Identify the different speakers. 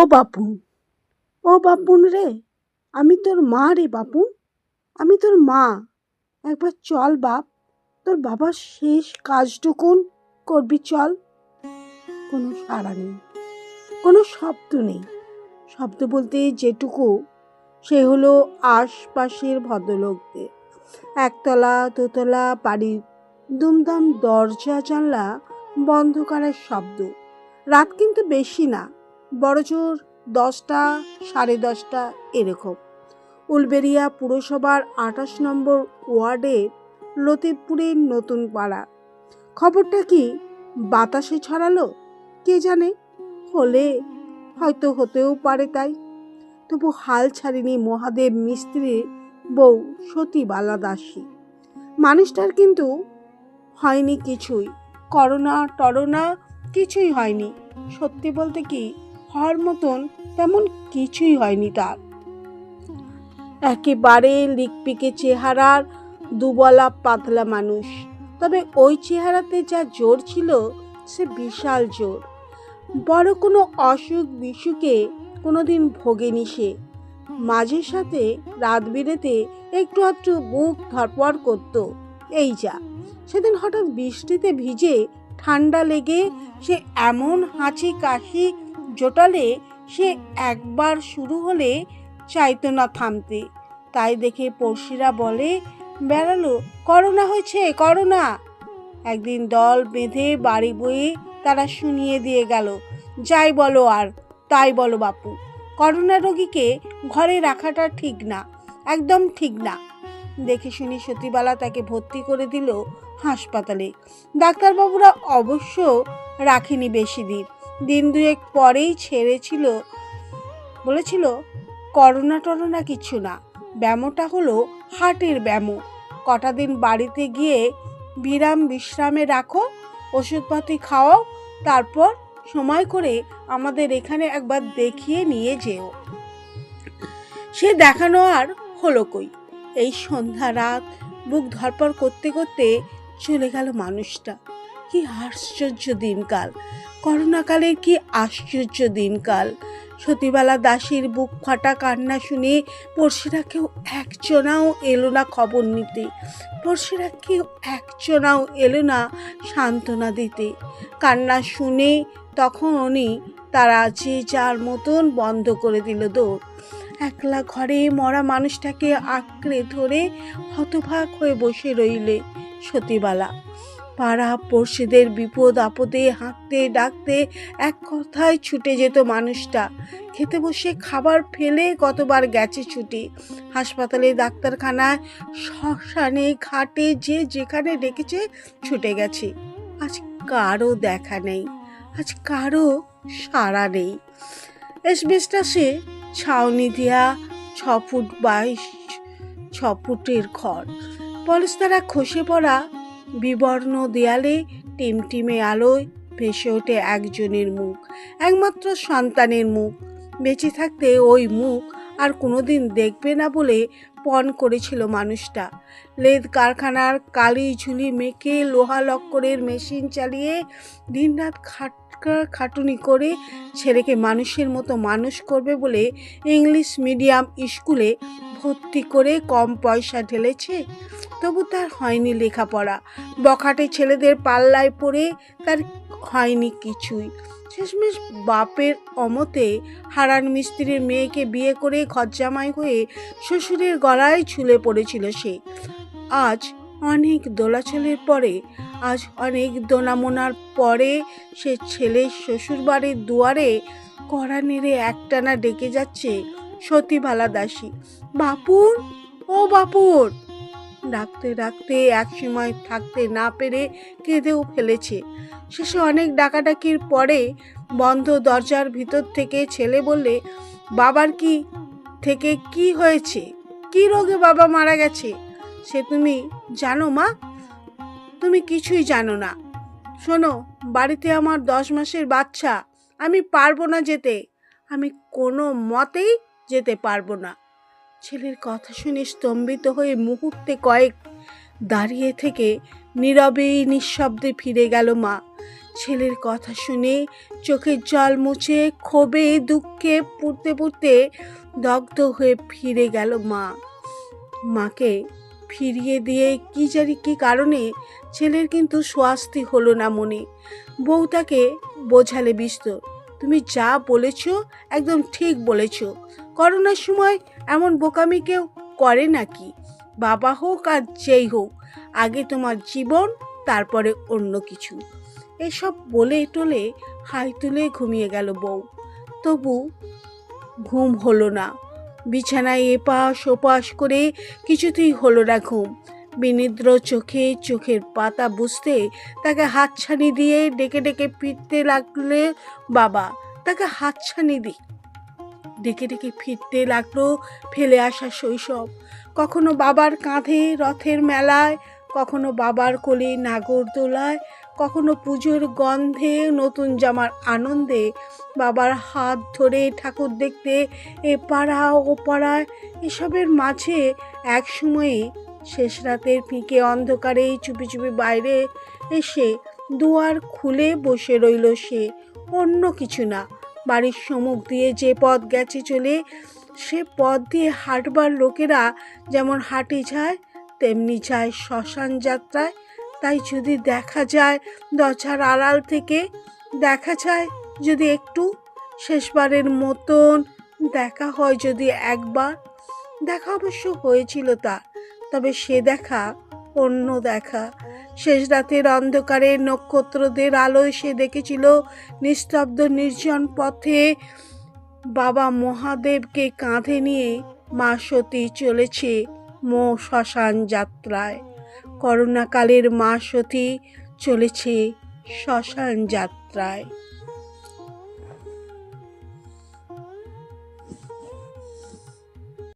Speaker 1: ও বাপুন, ও বাপুন রে, আমি তোর মা রে বাপুন, আমি তোর মা। একবার চল বাপ, তোর বাবার শেষ কাজটুকুন করবি চল। কোনো সাড়া নেই, কোনো শব্দ নেই। শব্দ বলতে যেটুকু, সে হলো আশপাশের ভদ্রলোকদের। একতলা দোতলা বাড়ির দুমদাম দরজা জানলা বন্ধ করার শব্দ। রাত কিন্তু বেশি না, বড়জোর 10টা, 10:30 এরকম। উলবেড়িয়া পুরসভার 28 নম্বর ওয়ার্ডের লতিফপুরের নতুন পাড়া। খবরটা কি বাতাসে ছড়ালো কে জানে, হলে হয়তো হতেও পারে তাই। তবু হাল ছাড়িনি মহাদেব মিস্ত্রির বউ সতীবালা দাসী। মানুষটার কিন্তু হয়নি কিছুই, করোনা টরোনা কিছুই হয়নি। সত্যি বলতে কি, হওয়ার মতন তেমন কিছুই হয়নি তার। একেবারে লিকপিকে চেহারার, দুবলা পাতলা মানুষ। তবে ওই চেহারাতে যা জোর ছিল, সে বিশাল জোর। বড় কোনো অসুখ বিসুখে কোনোদিন ভোগেনি সে। মাঝে সাথে রাত বিরেতে একটু আধটু বুক ধরপড় করত, এই যা। সেদিন হঠাৎ বৃষ্টিতে ভিজে ঠান্ডা লেগে সে এমন হাঁচি কাশি জোটালে, সে একবার শুরু হলে চাইতো না থামতে। তাই দেখে পড়শিরা বলে বেড়ালো, করোনা হয়েছে, করোনা। একদিন দল বেঁধে বাড়ি বয়ে তারা শুনিয়ে দিয়ে গেল, যাই বলো আর তাই বলো বাপু, করোনা রোগীকে ঘরে রাখাটা ঠিক না, একদম ঠিক না। দেখে শুনি সতীবালা তাকে ভর্তি করে দিল হাসপাতালে। ডাক্তারবাবুরা অবশ্য রাখেনি বেশি দিন, দিন দুয়েক পরেই ছেড়েছিল। বলেছিল করোনা টরোনা কিছু না, ব্যামোটা হলো হার্টের ব্যামো। কটা দিন বাড়িতে গিয়ে বিশ্রামে রাখো, ওষুধপাতি খাওয়াও, তারপর সময় করে আমাদের এখানে একবার দেখিয়ে নিয়ে যেও। সে দেখানো আর হলো কই। এই সন্ধ্যা রাত বুক ধরপড় করতে করতে চলে গেল মানুষটা। কি আশ্চর্য দিনকাল, করোনাকালের কি আশ্চর্য দিনকাল। সতীবালা দাসীর বুক ফাটা কান্না শুনে পড়শিরা কেউ একজনাও এলো না খবর নিতে, পড়শিরা কেউ একজনাও এলো না সান্ত্বনা দিতে। কান্না শুনে তখনই তারা যে যার মতন বন্ধ করে দিল দৌড়। একলা ঘরে মরা মানুষটাকে আঁকড়ে ধরে হতভাগ হয়ে বসে রইলে সতীবালা। পাড়া পড়শিদের বিপদ আপদে হাঁকতে ডাকতে এক কথায় ছুটে যেত মানুষটা। খেতে বসে খাবার ফেলে কতবার গেছে ছুটে, হাসপাতালে, ডাক্তারখানায়, শ্মশানে, ঘাটে, যে যেখানে ডেকেছে ছুটে গেছে। আজ কারো দেখা নেই, আজ কারো সাড়া নেই। এসবেস্টাসে ছাউনি দেয়া 6 ফুট 6 ফুটের ঘর, পলেস্তারা খসে পড়া বিবর্ণ দেয়ালে টিমটিমে আলোয় ভেসে ওঠে একজনের মুখ, একমাত্র সন্তানের মুখ। বেঁচে থাকতে ওই মুখ আর কোনোদিন দেখবে না বলে পণ করেছিল মানুষটা। লেদ কারখানার কালি ঝুলি মেখে লোহা লক্করের মেশিন চালিয়ে দিনরাত খাটুনি করে ছেলেকে মানুষের মতো মানুষ করবে বলে ইংলিশ মিডিয়াম স্কুলে ভর্তি করে কম পয়সা ঢেলেছে। তবু তার হয়নি লেখাপড়া, বখাটে ছেলেদের পাল্লায় পড়ে তার হয়নি কিছুই। শেষমেশ বাপের অমতে হারান মিস্ত্রির মেয়েকে বিয়ে করে ঘরজামাই হয়ে শ্বশুরের গলায় ঝুলে পড়েছিল সে। আজ অনেক দোলাচলের পরে, আজ অনেক দোনামোনার পরে সে ছেলের শ্বশুর বাড়ির দুয়ারে কড়া নেড়ে একটানা ডেকে যাচ্ছে সতীবালা দাসী, বাপুর, ও বাপুর। ডাকতে ডাকতে একসময় থাকতে না পেরে কেঁদেও ফেলেছে। শেষে অনেক ডাকাডাকির পরে বন্ধ দরজার ভিতর থেকে ছেলে বললে, বাবার কি থেকে কি হয়েছে, কি রোগে বাবা মারা গেছে সে তুমি জানো মা? তুমি কিছুই জানো না। শোনো, বাড়িতে আমার 10 মাসের বাচ্চা, আমি পারবো না যেতে, আমি কোনো মতেই যেতে পারবো না। ছেলের কথা শুনে স্তম্ভিত হয়ে মুহূর্তে কয়েক দাঁড়িয়ে থেকে নীরবে নিঃশব্দে ফিরে গেল মা। ছেলের কথা শুনে চোখের জল মুছে ক্ষোভে দুঃখে পুড়তে পুড়তে দগ্ধ হয়ে ফিরে গেল মা। মাকে ফিরিয়ে দিয়ে কি জানি কী কারণে ছেলের কিন্তু স্বস্তি হলো না মনে। বউ তাকে বোঝালে বিস্তর, তুমি যা বলেছ একদম ঠিক বলেছ। করোনার সময় এমন বোকামি কেউ করে নাকি? বাবা হোক আর যেই হোক, আগে তোমার জীবন, তারপরে অন্য কিছু। এসব বলে টলে হাই তুলে ঘুমিয়ে গেল বউ। তবু ঘুম হলো না। বিছানায় এপাশ ওপাশ করে কিছুতেই হলো না ঘুম। বিনিদ্র চোখে চোখের পাতা বুঝতে তাকে হাতছানি দিয়ে ডেকে ডেকে ফিরতে লাগলে বাবা। তাকে হাতছানি দিয়ে ডেকে ডেকে ফিরতে লাগলো ফেলে আসা শৈশব। কখনো বাবার কাঁধে রথের মেলায়, কখনো বাবার কোলে নাগরদোলায়, কখনো পুজোর গন্ধে নতুন জামার আনন্দে বাবার হাত ধরে ঠাকুর দেখতে এ পাড়া ও পাড়ায়। এসবের মাঝে এক সময়ে শেষ রাতের ফিকে অন্ধকারে চুপি চুপি বাইরে এসে দুয়ার খুলে বসে রইল সে, অন্য কিছু না। বাড়ির সম্মুখ দিয়ে যে পথ গেছে চলে, সে পথ দিয়ে হাঁটবার লোকেরা যেমন হাঁটে যায়, তেমনি যায় শ্মশান যাত্রায়। তাই যদি দেখা যায় দরজার আড়াল থেকে, দেখা যায় যদি একটু, শেষবারের মতন দেখা হয় যদি একবার। দেখা অবশ্য হয়েছিল তার, তবে সে দেখা অন্য দেখা। শেষ রাতের অন্ধকারে নক্ষত্রদের আলোয় সে দেখেছিল নিস্তব্ধ নির্জন পথে বাবা মহাদেবকে কাঁধে নিয়ে মা সতী চলেছে শ্মশান যাত্রায়। করোনাকালের মা সতী চলেছে শ্মশান যাত্রায়।